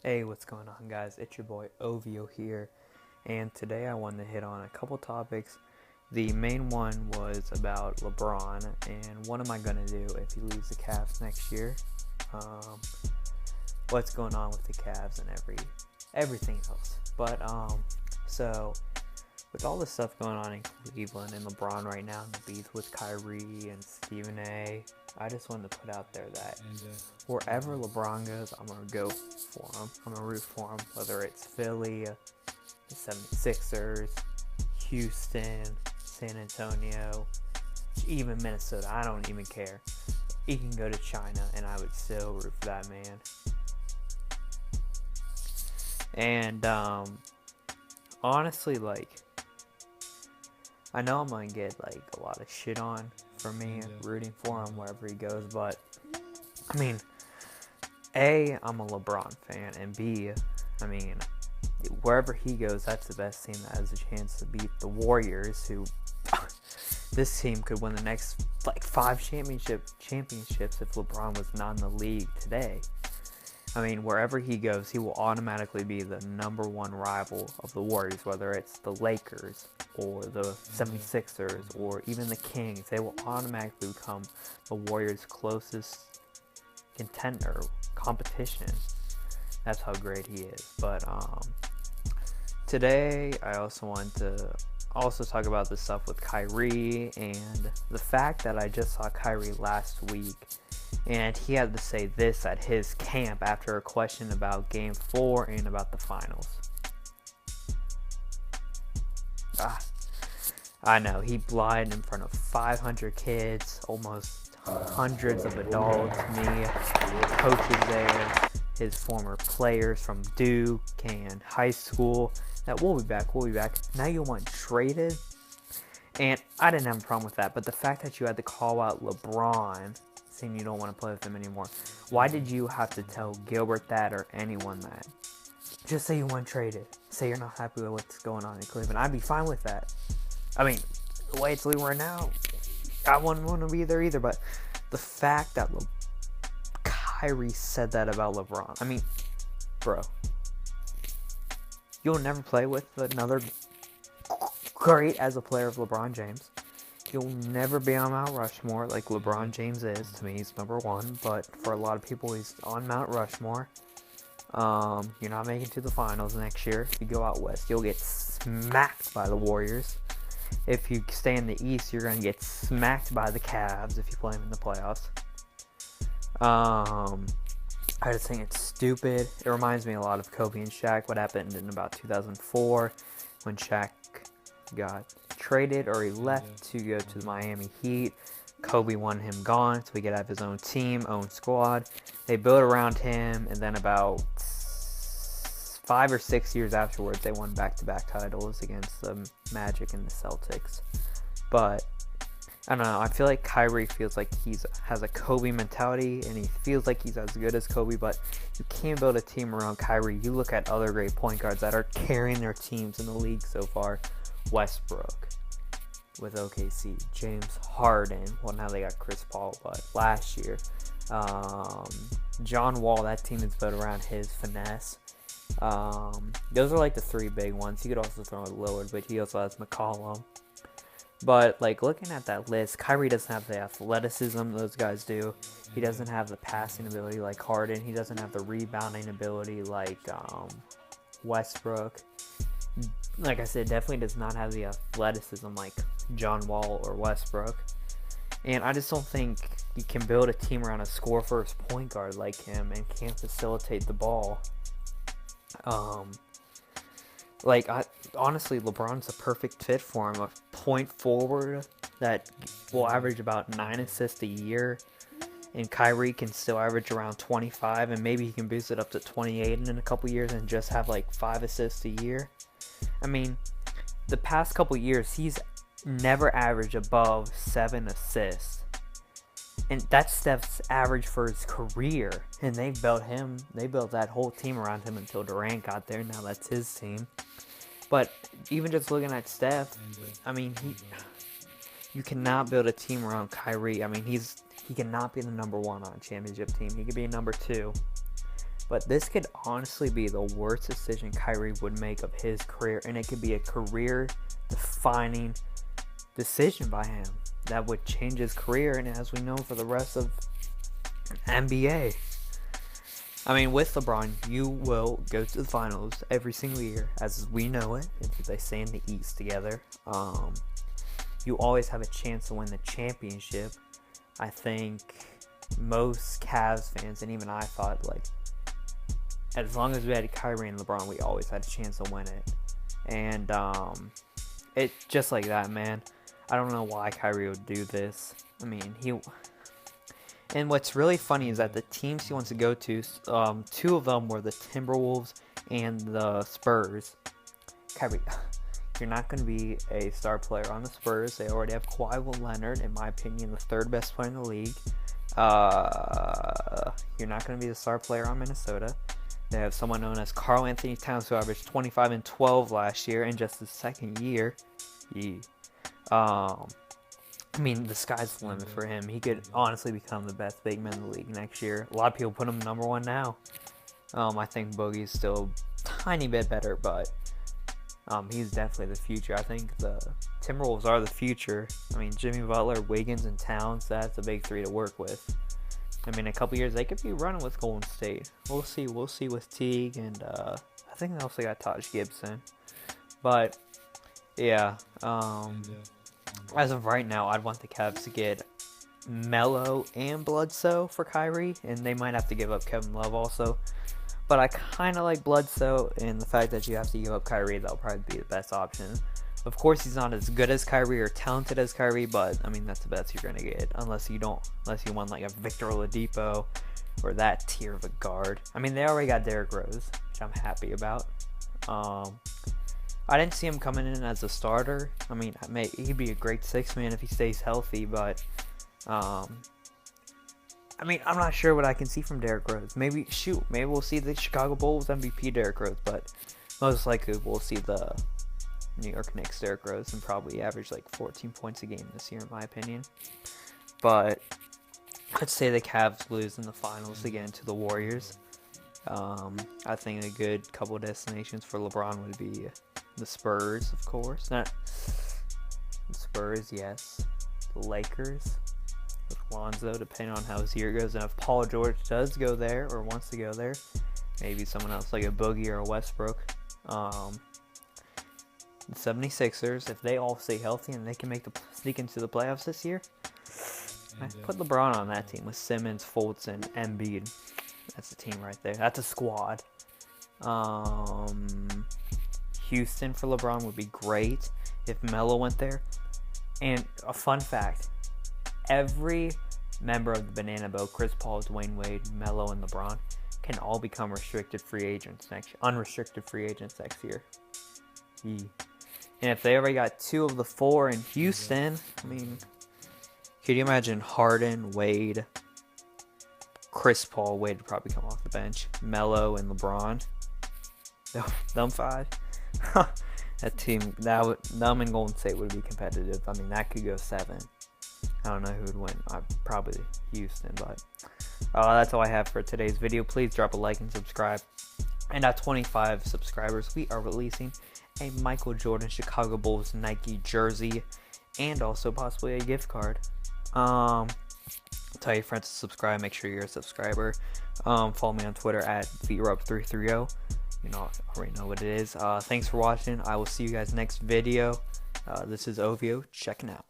Hey, what's going on, guys? It's your boy Ovio here, and today I wanted to hit on a couple topics. The main one was about LeBron and what am I gonna do if he leaves the Cavs next year? Um, what's going on with the Cavs and everything else. So with all the stuff going on in Cleveland and LeBron right now, and the beef with Kyrie and Stephen A. I just wanted to put out there that wherever LeBron goes, I'm going to go for him. I'm going to root for him, whether it's Philly, the 76ers, Houston, San Antonio, even Minnesota. I don't even care. He can go to China, and I would still root for that man. And honestly, I know I'm going to get a lot of shit on for me rooting for him wherever he goes, but I mean, A, I'm a LeBron fan, and B, I mean, wherever he goes, that's the best team that has a chance to beat the Warriors, who this team could win the next 5 championships if LeBron was not in the league today. I mean, wherever he goes, he will automatically be the number one rival of the Warriors, whether it's the Lakers or the 76ers or even the Kings. They will automatically become the Warriors' closest contender, competition. That's how great he is. But today, I also want to talk about the stuff with Kyrie and the fact that I just saw Kyrie last week, and he had to say this at his camp after a question about Game 4 and about the finals. I know, he lied in front of 500 kids, almost hundreds of adults, me, coaches there, his former players from Duke and high school, that we'll be back. Now you want traded? And I didn't have a problem with that, but the fact that you had to call out LeBron saying you don't want to play with him anymore, why did you have to tell Gilbert that or anyone that? Just say you want traded. Say you're not happy with what's going on in Cleveland. I'd be fine with that. I mean, the way it's leaving right now, I wouldn't want to be there either, but the fact that Kyrie said that about LeBron, I mean, bro, you'll never play with another great as a player of LeBron James. You'll never be on Mount Rushmore like LeBron James is. To me, he's number one, but for a lot of people, he's on Mount Rushmore. You're not making it to the finals next year. If you go out west, you'll get smacked by the Warriors. If you stay in the East, you're going to get smacked by the Cavs if you play them in the playoffs. I just think it's stupid. It reminds me a lot of Kobe and Shaq, what happened in about 2004 when Shaq got traded, or he left to go to the Miami Heat. Kobe wanted him gone so he could have his own team, own squad. They built around him, and then about 5 or 6 years afterwards, they won back-to-back titles against the Magic and the Celtics. But I don't know. I feel like Kyrie feels like he has a Kobe mentality, and he feels like he's as good as Kobe, but you can't build a team around Kyrie. You look at other great point guards that are carrying their teams in the league so far. Westbrook with OKC, James Harden. Well, now they got Chris Paul, but last year, John Wall. That team is built around his finesse. Those are like the 3 big ones. You could also throw in Lillard, but he also has McCollum. But looking at that list, Kyrie doesn't have the athleticism those guys do. He doesn't have the passing ability like Harden. He doesn't have the rebounding ability like Westbrook. Like I said, definitely does not have the athleticism like John Wall or Westbrook. And I just don't think you can build a team around a score-first point guard like him and can't facilitate the ball. Honestly, LeBron's a perfect fit for him. A point forward that will average about 9 assists a year. And Kyrie can still average around 25, and maybe he can boost it up to 28 in a couple years and just have 5 assists a year. I mean, the past couple years, he's never averaged above 7 assists. And that's Steph's average for his career. And they built that whole team around him until Durant got there. Now that's his team. But even just looking at Steph, I mean, you cannot build a team around Kyrie. I mean, he cannot be the number one on a championship team. He could be a number 2. But this could honestly be the worst decision Kyrie would make of his career, and it could be a career-defining decision by him that would change his career, and as we know, for the rest of NBA. I mean, with LeBron, you will go to the finals every single year, as we know it. They stay in the East together. You always have a chance to win the championship. I think most Cavs fans, and even I thought, like, as long as we had Kyrie and LeBron, we always had a chance to win it. And it just like that, man. I don't know why Kyrie would do this. I mean, and what's really funny is that the teams he wants to go to, two of them were the Timberwolves and the Spurs. Kyrie, you're not going to be a star player on the Spurs. They already have Kawhi Leonard, in my opinion, the third best player in the league. You're not going to be the star player on Minnesota. They have someone known as Karl Anthony Towns, who averaged 25 and 12 last year in just his second year. I mean, the sky's the limit for him. He could honestly become the best big man in the league next year. A lot of people put him number one now. I think Boogie's still a tiny bit better, but he's definitely the future. I think the Timberwolves are the future. I mean, Jimmy Butler, Wiggins, and Towns, that's a big three to work with. I mean, in a couple years, they could be running with Golden State. We'll see. We'll see with Teague, and I think they also got Taj Gibson. But, yeah, as of right now, I'd want the Cavs to get Melo and Bledsoe for Kyrie, and they might have to give up Kevin Love also. But I kind of like Bledsoe, and the fact that you have to give up Kyrie, that'll probably be the best option. Of course, he's not as good as Kyrie or talented as Kyrie, but I mean, that's the best you're gonna get, unless you want like a Victor Oladipo or that tier of a guard. I mean, they already got Derrick Rose, which I'm happy about. I didn't see him coming in as a starter. I mean, he'd be a great sixth man if he stays healthy, but I mean, I'm not sure what I can see from Derrick Rose. Maybe we'll see the Chicago Bulls MVP Derrick Rose, but most likely we'll see the New York Knicks Derrick Rose and probably average like 14 points a game this year, in my opinion. But I'd say the Cavs lose in the finals again to the Warriors. I think a good couple of destinations for LeBron would be the Spurs, of course. Not the Spurs, yes. The Lakers with Lonzo, depending on how his year goes. And if Paul George does go there or wants to go there, maybe someone else like a Boogie or a Westbrook. The 76ers, if they all stay healthy and they can sneak into the playoffs this year, I put LeBron on that team with Simmons, Fultz, and Embiid. That's a team right there. That's a squad. Houston for LeBron would be great if Melo went there. And a fun fact, every member of the Banana Boat, Chris Paul, Dwayne Wade, Melo, and LeBron, can all become unrestricted free agents next year. And if they already got 2 of the 4 in Houston, I mean, could you imagine Harden, Wade, Chris Paul? Wade would probably come off the bench. Melo and LeBron. Them 5. That team, them and Golden State would be competitive. I mean, that could go 7. I don't know who would win. Probably Houston, but that's all I have for today's video. Please drop a like and subscribe. And at 25 subscribers, we are releasing a Michael Jordan Chicago Bulls Nike jersey and also possibly a gift card. Tell your friends to subscribe. Make sure you're a subscriber. Follow me on Twitter at VRub330. You know, I already know what it is. Thanks for watching. I will see you guys next video. This is Ovio checking out.